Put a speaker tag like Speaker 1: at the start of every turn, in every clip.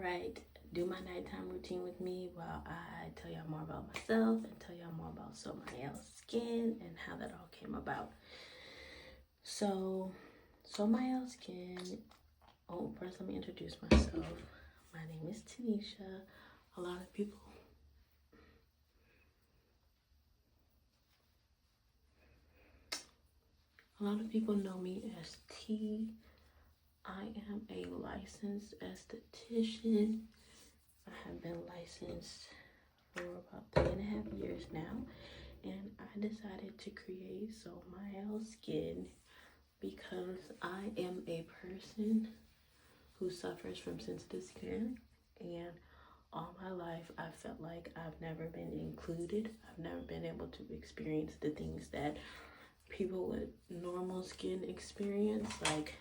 Speaker 1: right, do my nighttime routine with me while I tell y'all more about myself and tell y'all more about SoMaelle Skin and how that all came about. So, SoMaelle Skin, first let me introduce myself. My name is Tanisha. A lot of people know me as T. I am a licensed esthetician. I have been licensed for about 3.5 years now, and I decided to create SoMaelle Skin because I am a person who suffers from sensitive skin, and all my life I felt like I've never been included. I've never been able to experience the things that people with normal skin experience. Like,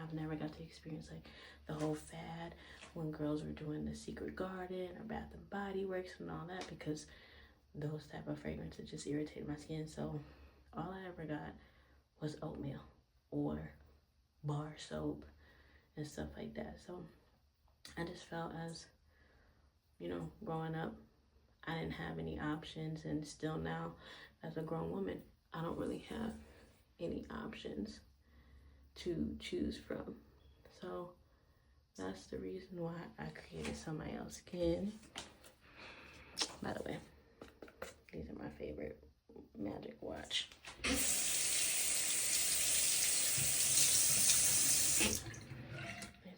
Speaker 1: I've never got to experience like the whole fad when girls were doing the Secret Garden or Bath and Body Works and all that, because those type of fragrances just irritated my skin. So all I ever got was oatmeal or bar soap and stuff like that. So I just felt, as you know, growing up, I didn't have any options, and still now as a grown woman, I don't really have any options to choose from. So that's the reason why I created SoMaelle Skin. By the way, these are my favorite magic watch. These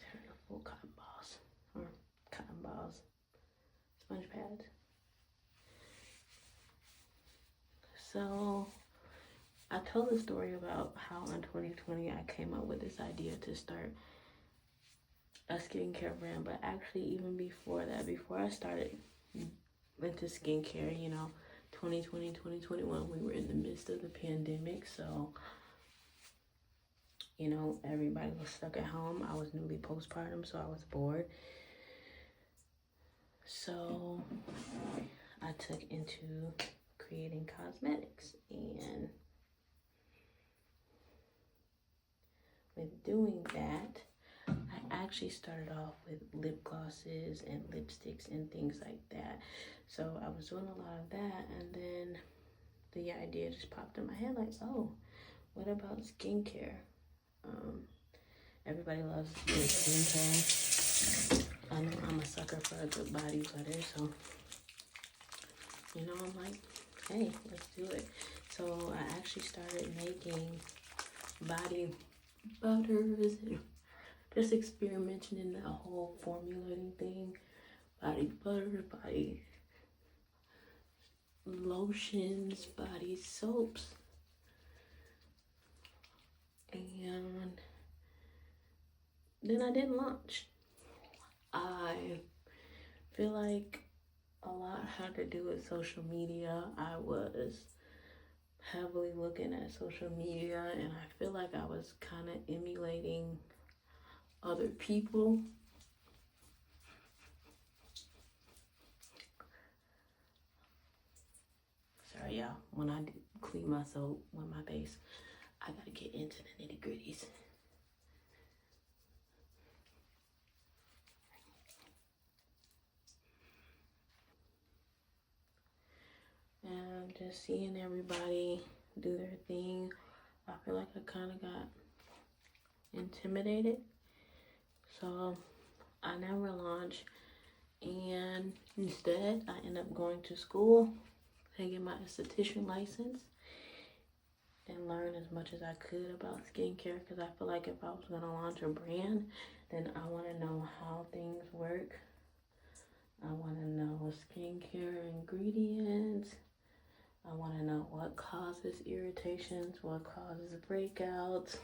Speaker 1: are the full cotton balls, or cotton balls, sponge pads. So I told a story about how in 2020 I came up with this idea to start a skincare brand, but actually even before that, before I started into skincare, you know, 2020, 2021, we were in the midst of the pandemic, so you know, everybody was stuck at home. I was newly postpartum, so I was bored. So I took into creating cosmetics, and with doing that, I actually started off with lip glosses and lipsticks and things like that. So I was doing a lot of that, and then the idea just popped in my head like, oh, what about skincare? Everybody loves good skincare. I know I'm a sucker for a good body butter, so you know, I'm like, hey, let's do it. So I actually started making body butters and just experimenting in the whole formulating thing. Body butter, body lotions, body soaps. And then I didn't launch. I feel like a lot had to do with social media. I was heavily looking at social media, and I feel like I was kind of emulating other people. Sorry, y'all. When I clean my soap with my base, I gotta get into the nitty gritties. And just seeing everybody do their thing, I feel like I kind of got intimidated. So I never launched, and instead I ended up going to school to get my esthetician license and learn as much as I could about skincare, because I feel like if I was going to launch a brand, then I want to know how things work. I want to know skincare ingredients. I want to know what causes irritations, what causes breakouts,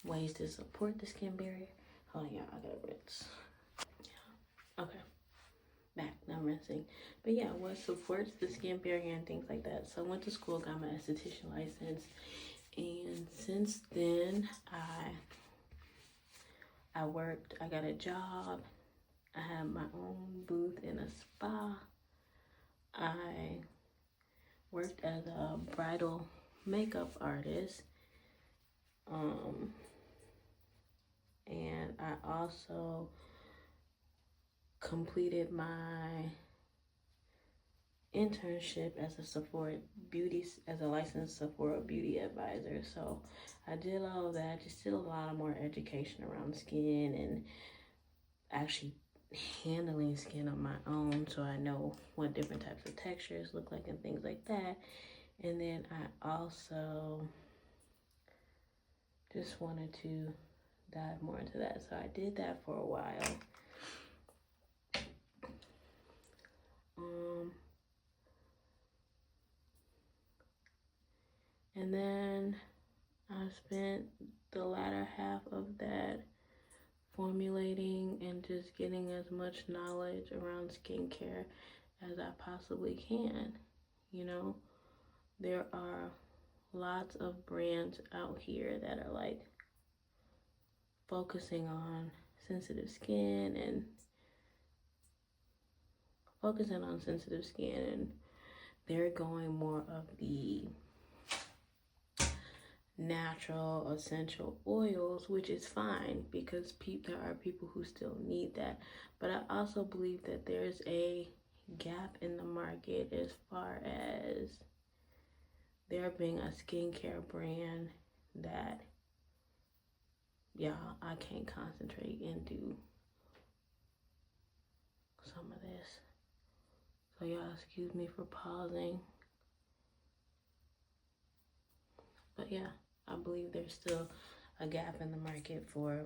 Speaker 1: ways to support the skin barrier. Hold on, y'all, I gotta rinse. Yeah. Okay, back, now rinsing. But yeah, what supports the skin barrier and things like that. So I went to school, got my esthetician license, and since then I worked, I got a job, I had my own booth in a spa. I worked as a bridal makeup artist. And I also completed my internship as a licensed Sephora beauty advisor. So I did all of that. Just did a lot of more education around skin and actually handling skin on my own, so I know what different types of textures look like and things like that. And then I also just wanted to dive more into that, so I did that for a while. And then I spent the latter half of that formulating and just getting as much knowledge around skincare as I possibly can. You know, there are lots of brands out here that are like focusing on sensitive skin and they're going more of the natural essential oils, which is fine because there are people who still need that. But I also believe that there's a gap in the market as far as there being a skincare brand that, y'all, I can't concentrate and do some of this. So y'all excuse me for pausing. But yeah, I believe there's still a gap in the market for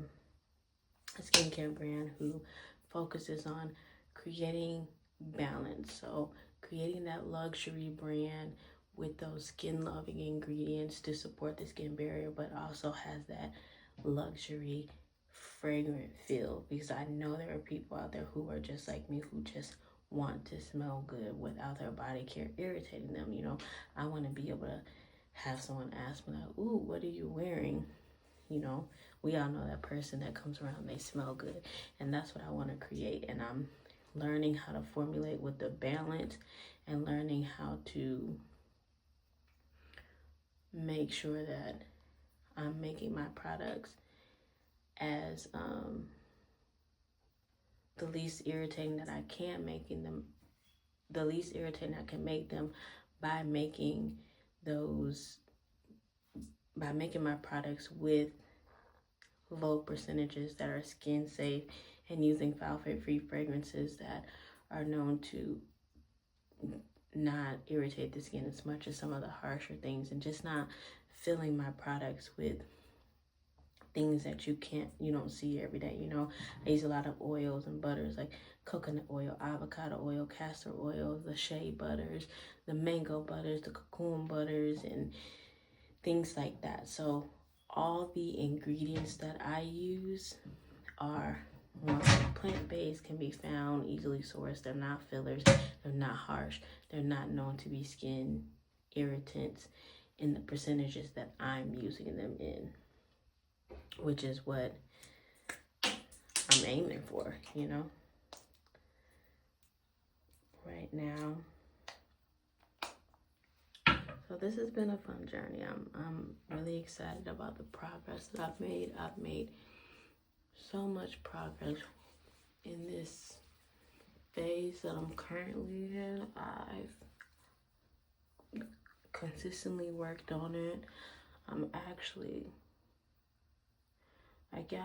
Speaker 1: a skincare brand who focuses on creating balance. So creating that luxury brand with those skin loving ingredients to support the skin barrier, but also has that luxury fragrant feel, because I know there are people out there who are just like me, who just want to smell good without their body care irritating them. You know, I want to be able to have someone ask me like, ooh, what are you wearing? You know, we all know that person that comes around, they smell good. And that's what I want to create. And I'm learning how to formulate with the balance and learning how to make sure that I'm making my products as the least irritating that I can, the least irritating I can make them by making my products with low percentages that are skin safe and using sulfate-free fragrances that are known to not irritate the skin as much as some of the harsher things, and just not filling my products with things that you don't see every day. You know, I use a lot of oils and butters like coconut oil, avocado oil, castor oil, the shea butters, the mango butters, the cocoon butters, and things like that. So all the ingredients that I use are more plant-based, can be found, easily sourced. They're not fillers, they're not harsh, they're not known to be skin irritants in the percentages that I'm using them in, which is what I'm aiming for, you know, right now. So this has been a fun journey. I'm really excited about the progress that I've made. I've made so much progress in this phase that I'm currently in. I've consistently worked on it. I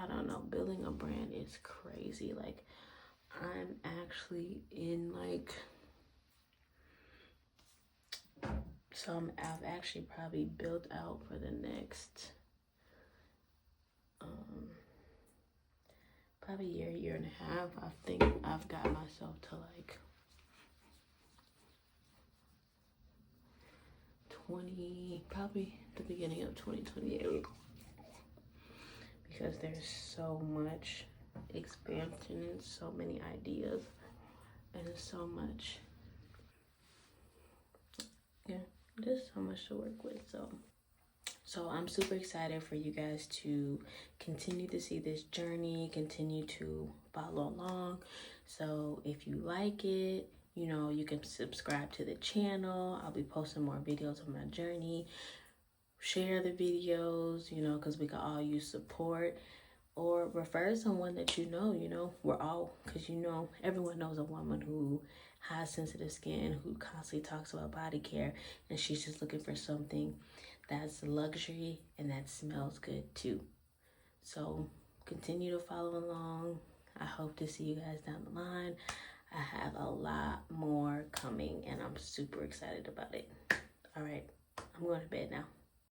Speaker 1: don't know, building a brand is crazy. Like, I'm actually in like, I've actually probably built out for the next, probably year and a half. I think I've got myself to like probably the beginning of 2028, because there's so much expansion and so many ideas and so much, just so much to work with. So I'm super excited for you guys to continue to see this journey, continue to follow along. So if you like it, you know, you can subscribe to the channel. I'll be posting more videos of my journey. Share the videos, you know, because we can all use support. or refer someone that you know, we're all, because everyone knows a woman who has sensitive skin, who constantly talks about body care, and she's just looking for something that's luxury and that smells good too. So continue to follow along. I hope to see you guys down the line. I have a lot more coming and I'm super excited about it. All right, I'm going to bed now.